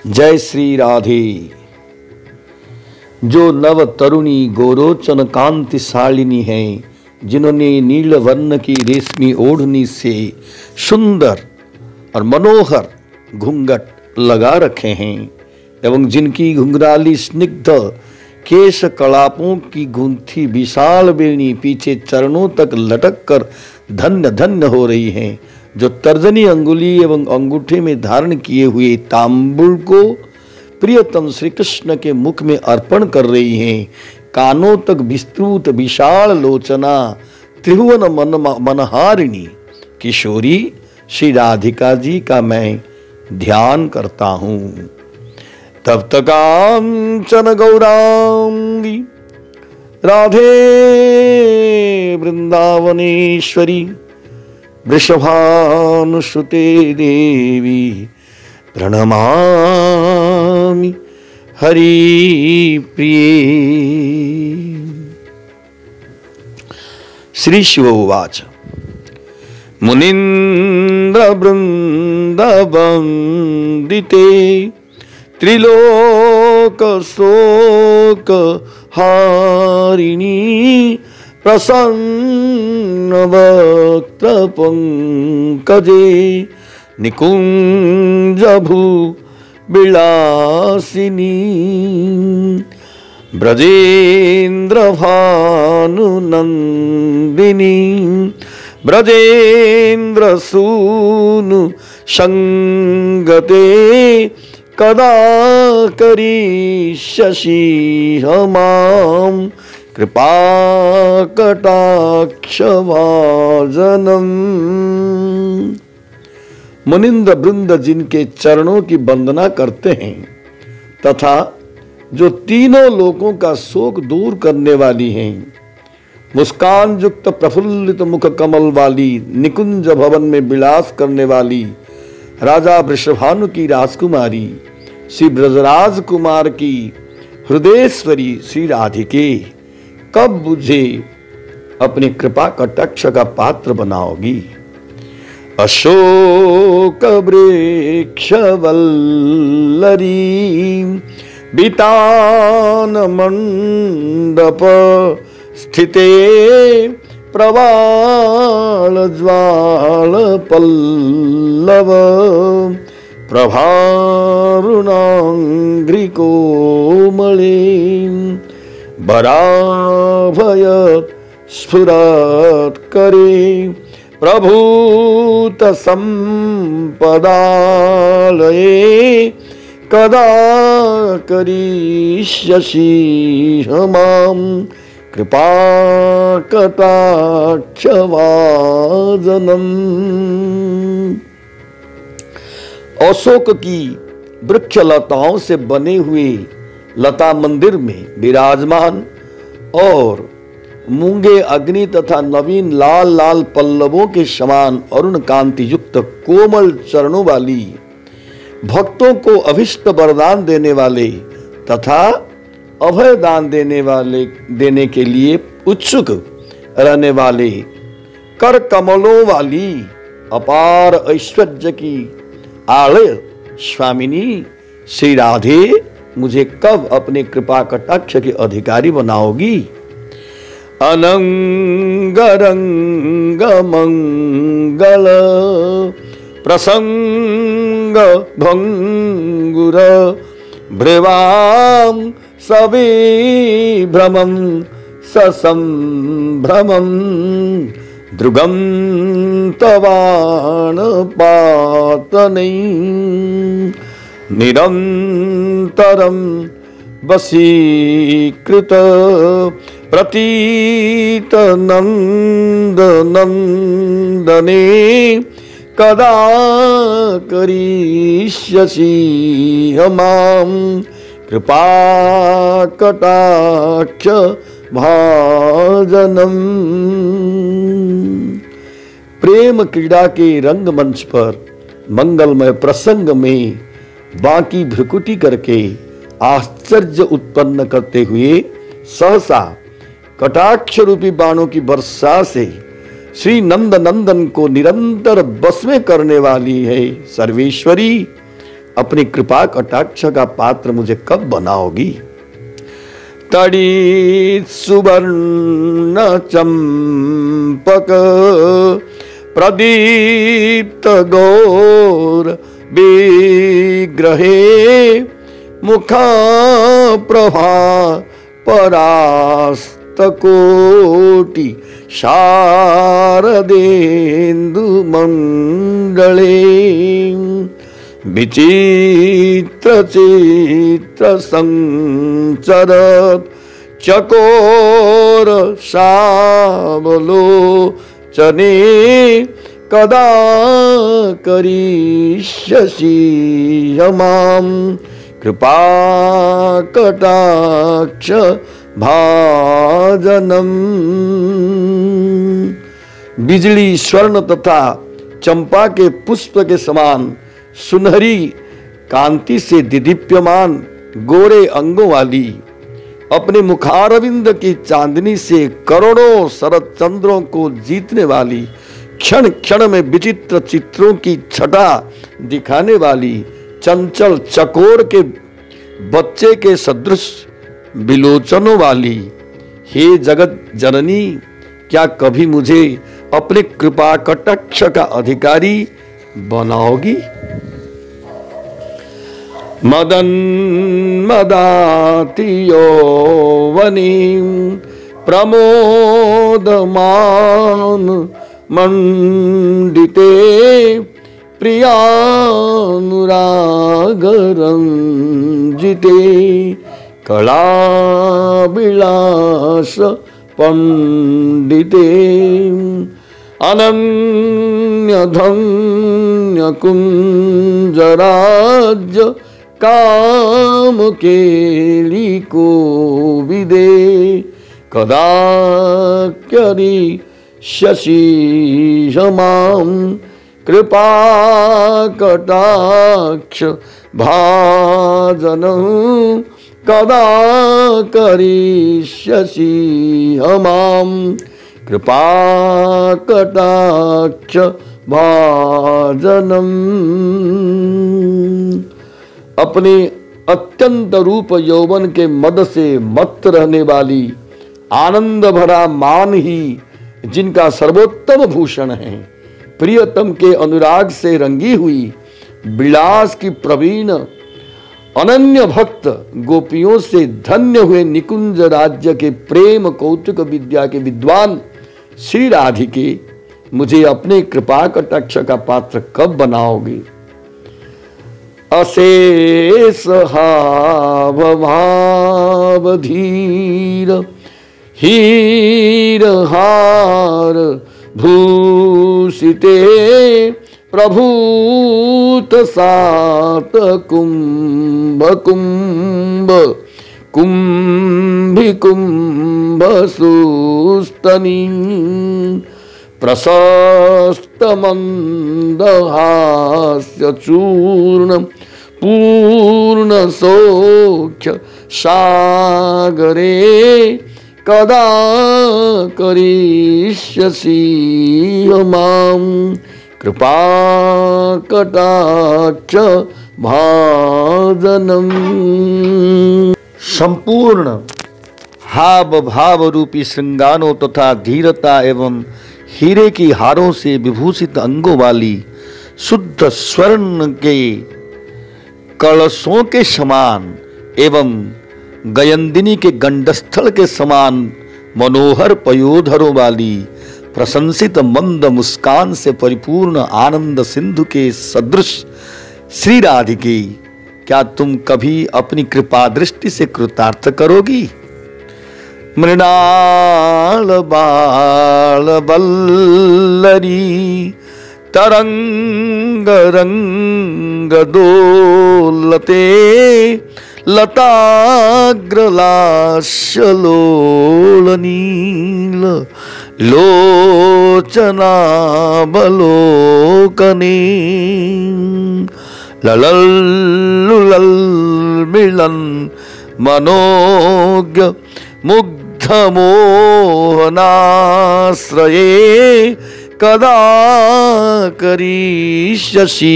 जय श्री राधे। जो नव तरुणी गोरोचन कांति शालिनी है, जिन्होंने नील वर्ण की रेशमी ओढ़नी से सुंदर और मनोहर घूंघट लगा रखे हैं एवं जिनकी घुंघराली स्निग्ध केश कलापों की गूंथी विशाल बेणी पीछे चरणों तक लटक कर धन्य धन्य हो रही है, जो तर्जनी अंगुली एवं अंगूठे में धारण किए हुए तांबुल को प्रियतम श्री कृष्ण के मुख में अर्पण कर रही हैं, कानों तक विस्तृत विशाल लोचना त्रिभुवन मनहारिणी किशोरी श्री राधिका जी का मैं ध्यान करता हूँ। तब तकांचन गौरांगी राधे वृंदावनेश्वरी वृषभानुसुते देवी प्रणमामि हरि प्रिये। श्री शिव उवाच मुनीन्द्र वृंदवंदिते त्रिलोक शोक हारिणी प्रसन्न वक्त्र पंकजे निकुंज भू विलासिनी ब्रजेन्द्र भानुनंदिनी ब्रजेन्द्र सूनु संगते कदा करिष्यसि मां कृपा कटाक्षभाजनम्। मुनिंद्र वृंद जिनके चरणों की वंदना करते हैं तथा जो तीनों लोकों का शोक दूर करने वाली हैं, मुस्कान युक्त प्रफुल्लित मुख कमल वाली निकुंज भवन में विलास करने वाली राजा वृषभानु की राजकुमारी श्री ब्रजराज कुमार की हृदयेश्वरी श्री राधिके कब मुझे अपनी कृपा कटाक्ष का पात्र बनाओगी। अशोक वृक्ष वल्लरी बितान मंडप स्थिते प्रवाल ज्वाल पल्लव प्रभारुणांग्रि कोमले बराभय स्फुरत् करे प्रभूत संपदालये कदा करिष्यसि मां कृपा कटाक्षभाजनम्। अशोक की वृक्ष लताओं से बने हुए लता मंदिर में विराजमान और मूंगे अग्नि तथा नवीन लाल लाल पल्लवों के समान अरुण कांति युक्त कोमल चरणों वाली, भक्तों को अभिष्ट वरदान देने वाले तथा अभय दान देने के लिए उत्सुक रहने वाले, कर कमलों वाली अपार ऐश्वर्य की आलय स्वामिनी श्री राधे मुझे कब अपने कृपा कटाक्ष के अधिकारी बनाओगी। अनंग रंग मंगल प्रसंग भंगुर भ्रवाम सविभ्रमं ससंभ्रमं दृगं तवान पातनै निरंतरं वशीकृत प्रतीत नंद नंदने कदा करिष्यसि मां कृपा कटाक्ष भाजनम्। प्रेम क्रीड़ा के रंगमंच पर मंगलमय प्रसंग में बाकी भ्रुकुटी करके आश्चर्य उत्पन्न करते हुए सहसा कटाक्ष रूपी बाणों की वर्षा से श्री नंद नंदन को निरंतर बस में करने वाली है सर्वेश्वरी अपनी कृपा कटाक्ष का पात्र मुझे कब बनाओगी? तड़ी सुवर्ण चंपक प्रदीप्त गौर विग्रहे मुखा प्रभा परास्तकोटि शारदेन्दु मंडले विचित्र चित्र संचरत चकोर सावलोचने कदा करिष्यसि मां कृपा कटाक्ष भाजनम। बिजली स्वर्ण तथा चंपा के पुष्प के समान सुनहरी कांति से दिदीप्यमान गोरे अंगों वाली, अपने मुखारविंद की चांदनी से करोड़ों शरद चंद्रों को जीतने वाली, क्षण क्षण में विचित्र चित्रों की छटा दिखाने वाली, चंचल चकोर के बच्चे के सदृश विलोचनों वाली, हे जगत जननी, क्या कभी मुझे अपने कृपा कटाक्ष का अधिकारी बनाओगी? मदन मदाति यौवनी प्रमोदमान मंडिते प्रियानुराग रंजिते कलाविलास पंडिते अनन्य धन्य कुंजराज्य काम केली को विदे कदा करिष्यसि मां कृपा कटाक्ष भाजनं कदा करिष्यसि मां कृपा कटाक्ष भाजनम। अपने अत्यंत रूप यौवन के मद से मत्त रहने वाली, आनंद भरा मान ही जिनका सर्वोत्तम भूषण है, प्रियतम के अनुराग से रंगी हुई, विलास की प्रवीण अनन्य भक्त गोपियों से धन्य हुए निकुंज राज्य के प्रेम कौतुक विद्या के विद्वान श्री राधिके, मुझे अपने कृपा कटाक्ष का पात्र कब बनाओगे? अशेष हाव भाव धीर हीर हार भूषिते प्रभूत सात कुंभ कुंभ कुंभी कुंभ सुस्तनी प्रशस्त मंदहास्य चूर्ण पूर्ण सौख्य सागरे कदा करिष्यसि मां कृपा कटाक्ष भाजनम। संपूर्ण हाव भाव रूपी श्रृंगारों तथा धीरता एवं हीरे की हारों से विभूषित अंगों वाली, शुद्ध स्वर्ण के कलशों के समान एवं गयंदिनी के गंडस्थल के समान मनोहर पयोधरों वाली, प्रशंसित मंद मुस्कान से परिपूर्ण आनंद सिंधु के सदृश श्री राधिके, क्या तुम कभी अपनी कृपा दृष्टि से कृतार्थ करोगी? मृणाल बाल बल्लरी तरंग रंग दोलते लताग्रलाशलोलनील लोचनावलोकने ललल्लुलल मिलन मनोज्ञ मुग्धमोहनाश्रये कदा करिष्यसि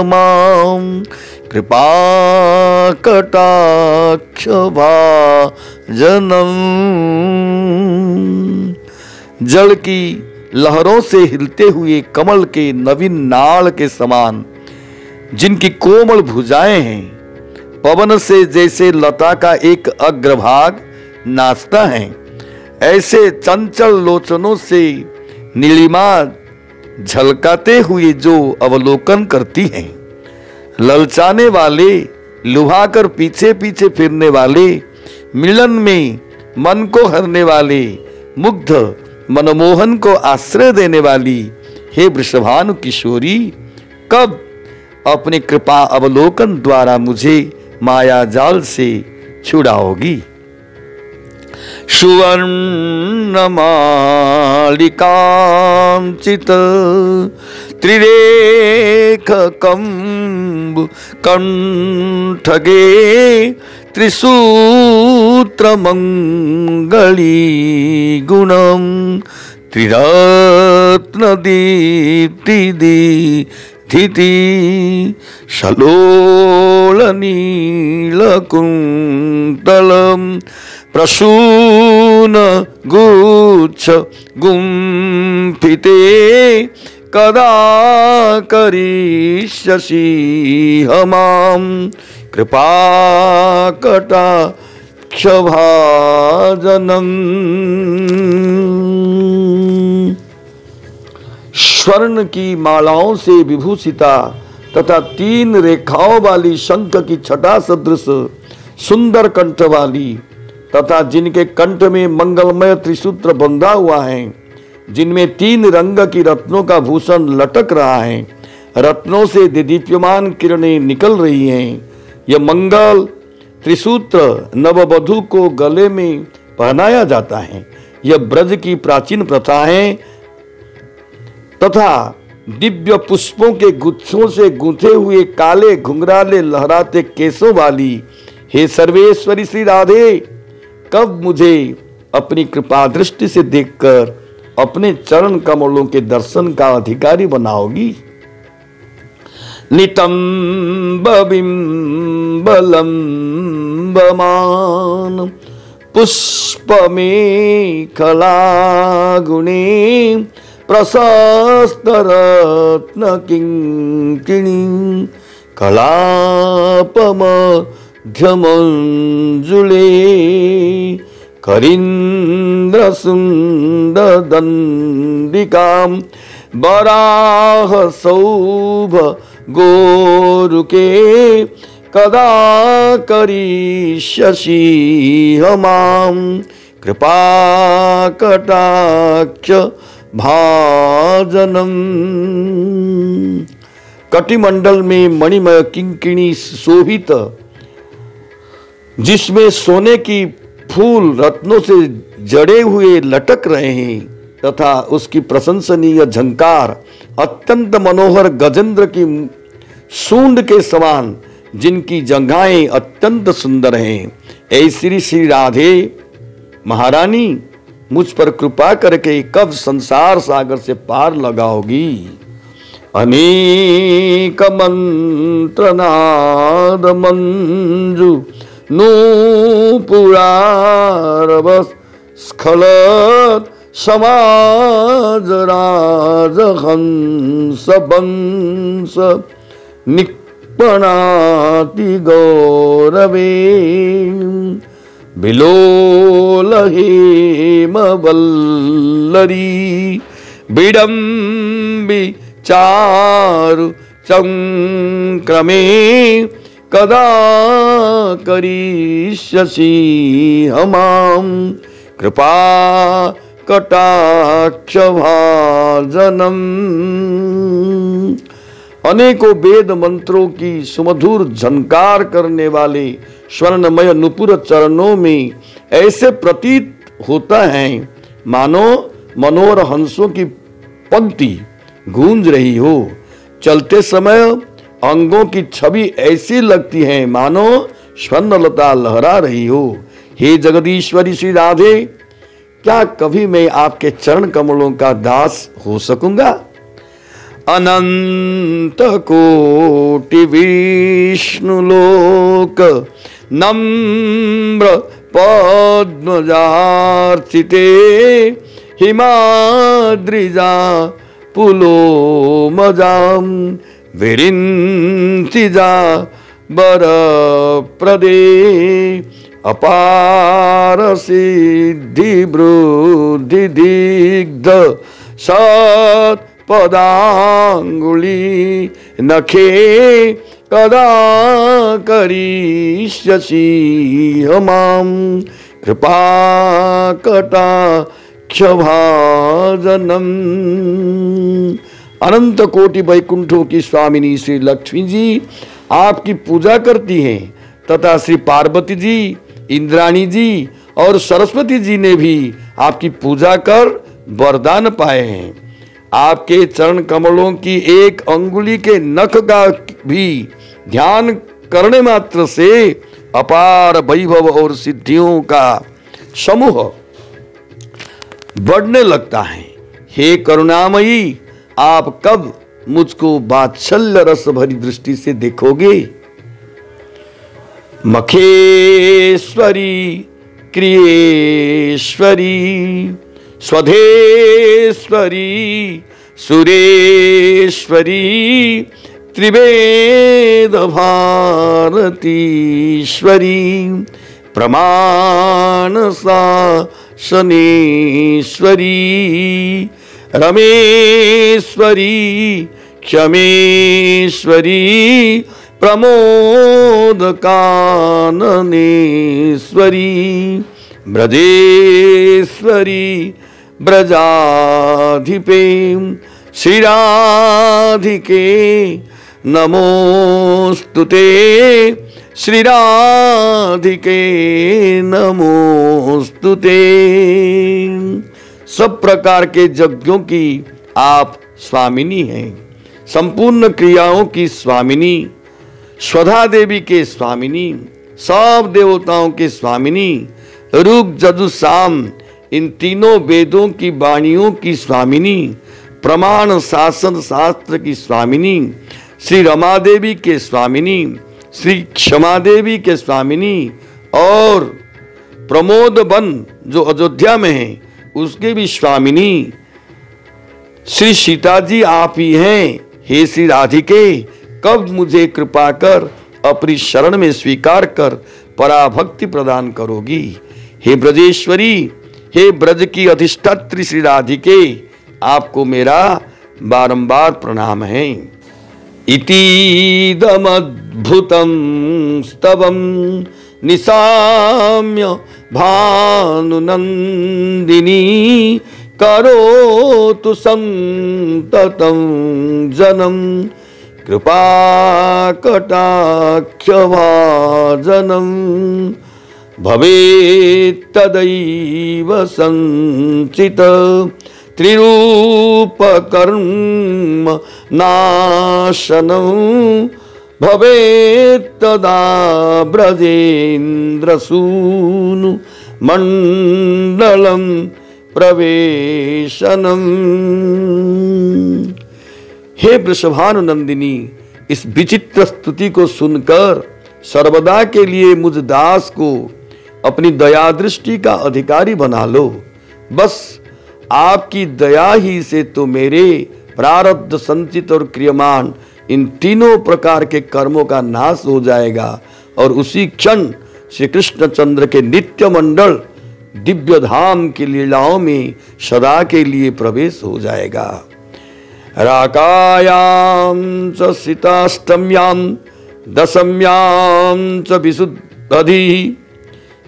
मां कृपा कटाक्ष भाजनम। जल की लहरों से हिलते हुए कमल के नवीन नाल के समान जिनकी कोमल भुजाएं हैं, पवन से जैसे लता का एक अग्रभाग नाचता है, ऐसे चंचल लोचनों से नीलिमा झलकाते हुए जो अवलोकन करती हैं। ललचाने वाले, लुभाकर पीछे पीछे फिरने वाले, मिलन में मन को हरने वाले, मुग्ध मनमोहन को आश्रय देने वाली हे वृषभानु किशोरी, कब अपने कृपा अवलोकन द्वारा मुझे माया जाल से छुड़ाओगी। सुवर्णमालिकांचित त्रिरेख कंब कंठगे त्रिसूत्र मंगली गुणम त्रिरत्न दीप्ति दीधिति शलोल नीलकुंतलम प्रसून गुच्छ गुंफिते कदा करिष्यसि मां कृपा कटाक्ष भाजनम। स्वर्ण की मालाओं से विभूषिता तथा 3 रेखाओं वाली शंख की छटा सदृश सुंदर कंठ वाली तथा जिनके कंठ में मंगलमय त्रिसूत्र बंधा हुआ है, जिनमें 3 रंग की रत्नों का भूषण लटक रहा है, रत्नों से दीप्यमान किरणें निकल रही हैं। यह मंगल त्रिसूत्र नववधू को गले में पहनाया जाता है। यह ब्रज की प्राचीन प्रथा है तथा दिव्य पुष्पों के गुच्छों से गूंथे हुए काले घुंघराले लहराते केसों वाली हे सर्वेश्वरी श्री राधे, कब मुझे अपनी कृपा दृष्टि से देखकर अपने चरण कमलों के दर्शन का अधिकारी बनाओगी। नितंब बिंबलंबमान पुष्पमेखला गुणे प्रशस्त रत्न किंकिणी कलापमध्यमंजुले करीन्द्र सुंदर दंडिकां वराह सौभ गोरुके कदा करिष्यसि मां कृपा कटाक्ष भाजनम। कटिमंडल में मणिमय किंकिणी शोभित, जिसमें सोने की फूल रत्नों से जड़े हुए लटक रहे हैं तथा उसकी प्रशंसनीय झंकार अत्यंत मनोहर गजेंद्र की सूंड के समान, जिनकी जंघाएं अत्यंत सुंदर हैं। ऐसी श्री राधे महारानी, मुझ पर कृपा करके कब संसार सागर से पार लगाओगी। अनेक मंत्रनाद मंजू नूपुरारव स्खलत समाज राज हंस बंस निपणाति गौरवे बिलोल हेम वल्लरी बिडम्बी चारु चंक्रमे कदा करिष्यसि मां कृपा कटाक्ष भाजनम। अनेकों वेद मंत्रों की सुमधुर झनकार करने वाले स्वर्णमय नुपुर चरणों में ऐसे प्रतीत होता है मानो मनोहर हंसों की पंक्ति गूंज रही हो। चलते समय अंगों की छवि ऐसी लगती है मानो स्वर्णलता लहरा रही हो। हे जगदीश्वरी श्री राधे, क्या कभी मैं आपके चरण कमलों का दास हो सकूंगा? अनंत कोटि विष्णुलोक नम्र पद्मजार्चिते हिमाद्रिजा पुलोमजाम विरिंतिजा वरप्रदे अपार सिद्धि वृद्धि दिग्ध सत्पदांगुली नखे कदा करिष्यसि हमां कृपा कटाक्षभाजनम। अनंत कोटि वैकुंठों की स्वामिनी श्री लक्ष्मी जी आपकी पूजा करती हैं तथा श्री पार्वती जी, इंद्राणी जी और सरस्वती जी ने भी आपकी पूजा कर वरदान पाए हैं। आपके चरण कमलों की एक अंगुली के नख का भी ध्यान करने मात्र से अपार वैभव और सिद्धियों का समूह बढ़ने लगता है। हे करुणामयी, आप कब मुझको वात्सल्य रस भरी दृष्टि से देखोगे? मखेश्वरी, क्रियेश्वरी, स्वधेश्वरी, सुरेश्वरी, त्रिवेद भारतीश्वरी, प्रमाण शासनेश्वरी, रमेश्वरी, क्षमेश्वरी, प्रमोद काननेश्वरी, ब्रजेश्वरी, ब्रजाधिपे, श्रीराधिके नमोस्तुते, श्रीराधिके नमोस्तुते। सब प्रकार के यज्ञों की आप स्वामिनी हैं, संपूर्ण क्रियाओं की स्वामिनी, स्वधा देवी के स्वामिनी, सब देवताओं के स्वामिनी, ऋग यजु साम इन तीनों वेदों की वाणियों की स्वामिनी, प्रमाण शासन शास्त्र की स्वामिनी, श्री रमा देवी के स्वामिनी, श्री क्षमा देवी के स्वामिनी और प्रमोद वन जो अयोध्या में है उसके भी स्वामिनी श्री सीता जी आप ही हैं। हे श्री राधिके, कब मुझे कृपा कर अपनी शरण में स्वीकार कर पराभक्ति प्रदान करोगी? हे ब्रजेश्वरी, हे ब्रज की अधिष्ठात्री श्री राधिके, आपको मेरा बारंबार प्रणाम है। इतीदमद्भुतं स्तवं निशाम्य भानुनंदिनी करोतु संततं जनम कृपाकटाक्षभाजनं भवेत्तदैव संचित त्रिरूपकर्म नाशनं भवेत्तदा ब्रजेन्द्रसूनु मंडलं प्रवेशनम्। हे वृषभानुनंदिनी, इस विचित्र स्तुति को सुनकर सर्वदा के लिए मुझ दास को अपनी दया दृष्टि का अधिकारी बना लो। बस आपकी दया ही से तो मेरे प्रारब्ध संचित और क्रियमान इन तीनों प्रकार के कर्मों का नाश हो जाएगा और उसी क्षण श्री कृष्णचंद्र के नित्य मंडल दिव्य धाम की लीलाओं में सदा के लिए प्रवेश हो जाएगा। राकायां च सीताष्टम्यां दशम्यां च विशुद्धि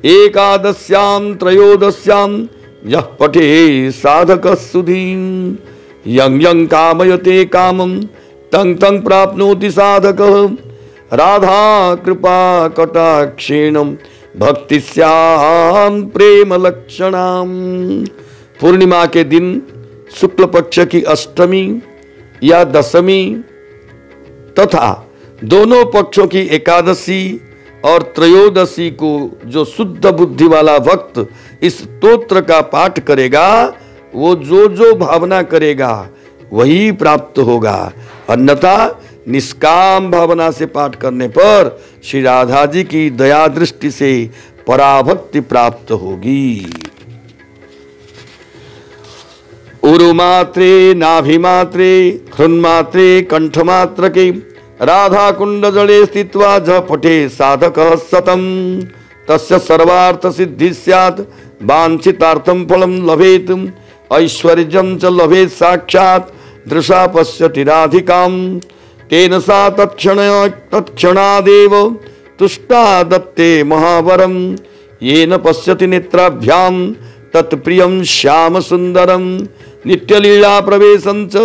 एकादश्यां त्रयोदश्यां यः पठे साधकः सुधीं यं यं कामयते कामं तं तं प्राप्नोति साधकः राधा कृपा कटाक्षेण भक्ति स्याम प्रेम लक्षणाम। पूर्णिमा के दिन शुक्ल पक्ष की अष्टमी या दशमी तथा दोनों पक्षों की एकादशी और त्रयोदशी को जो शुद्ध बुद्धि वाला भक्त इस स्तोत्र का पाठ करेगा वो जो जो भावना करेगा वही प्राप्त होगा। अन्यथा निष्काम भावना से पाठ करने पर श्री राधा जी की दया दृष्टि से पराभक्ति प्राप्त होगी। उरुमात्रे नाभिमात्रे हृन्मात्रे कंठमात्रके राधा कुंड जले स्थित्वा ज पठे साधकः सतम तस्य सर्वार्थ सिद्धि स्यात् वांछितार्थं फलं लभेत् ऐश्वर्यं च लभेत् साक्षात् दृशा पश्यति राधिकां तेन सा तत्क्षणादेव तुष्टा दत्ते महावरं येन पश्यति नेत्राभ्यां तत्प्रियं श्याम सुंदरं नित्यलीला प्रवेशं च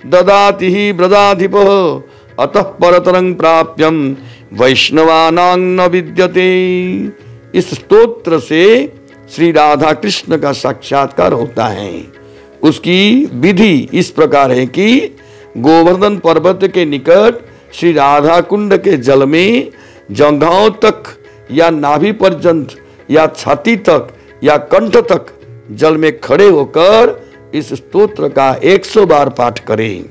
ददाति हि ब्रजाधिपः अतः परतरं प्राप्यं वैष्णवानां न विद्यते। इस स्तोत्र से श्री राधा कृष्ण का साक्षात्कार होता है। उसकी विधि इस प्रकार है कि गोवर्धन पर्वत के निकट श्री राधा कुंड के जल में जंघाओं तक या नाभि पर्यंत या छाती तक या कंठ तक जल में खड़े होकर इस स्तोत्र का 100 बार पाठ करें।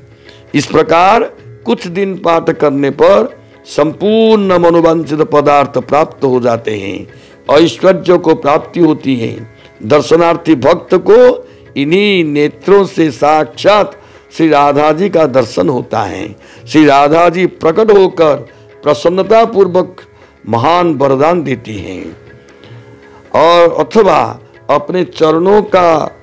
इस प्रकार कुछ दिन पाठ करने पर संपूर्ण मनोवांछित पदार्थ प्राप्त हो जाते हैं, ऐश्वर्य को प्राप्ति होती है। दर्शनार्थी भक्त को इन्हीं नेत्रों से साक्षात श्री राधा जी का दर्शन होता है। श्री राधा जी प्रकट होकर प्रसन्नता पूर्वक महान वरदान देती हैं और अथवा अपने चरणों का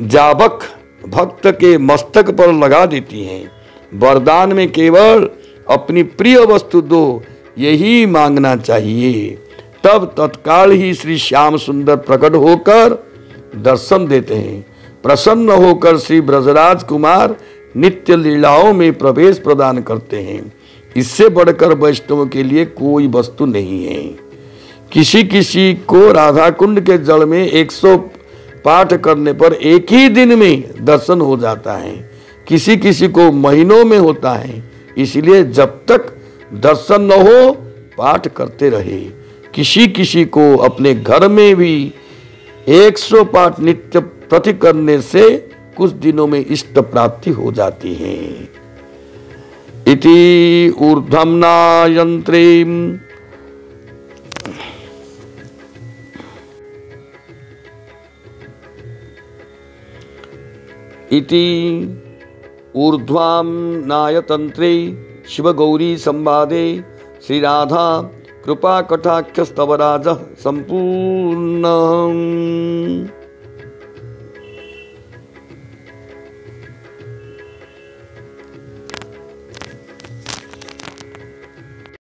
जाबक भक्त के मस्तक पर लगा देती हैं। वरदान में केवल अपनी प्रिय वस्तु दो यही मांगना चाहिए, तब तत्काल ही श्री श्याम सुंदर प्रकट होकर दर्शन देते हैं। प्रसन्न होकर श्री ब्रजराज कुमार नित्य लीलाओं में प्रवेश प्रदान करते हैं। इससे बढ़कर वैष्णव के लिए कोई वस्तु नहीं है। किसी किसी को राधा कुंड के जल में 100 पाठ करने पर एक ही दिन में दर्शन हो जाता है, किसी किसी को महीनों में होता है। इसलिए जब तक दर्शन न हो पाठ करते रहे। किसी किसी को अपने घर में भी 100 पाठ नित्य प्रति करने से कुछ दिनों में इष्ट प्राप्ति हो जाती है। इति ऊर्ध्वं नायंत्रे इति ऊर्ध्वां नायतंत्रे शिव गौरी संवादे श्री राधा कृपा कटाक्ष स्तवराज संपूर्ण।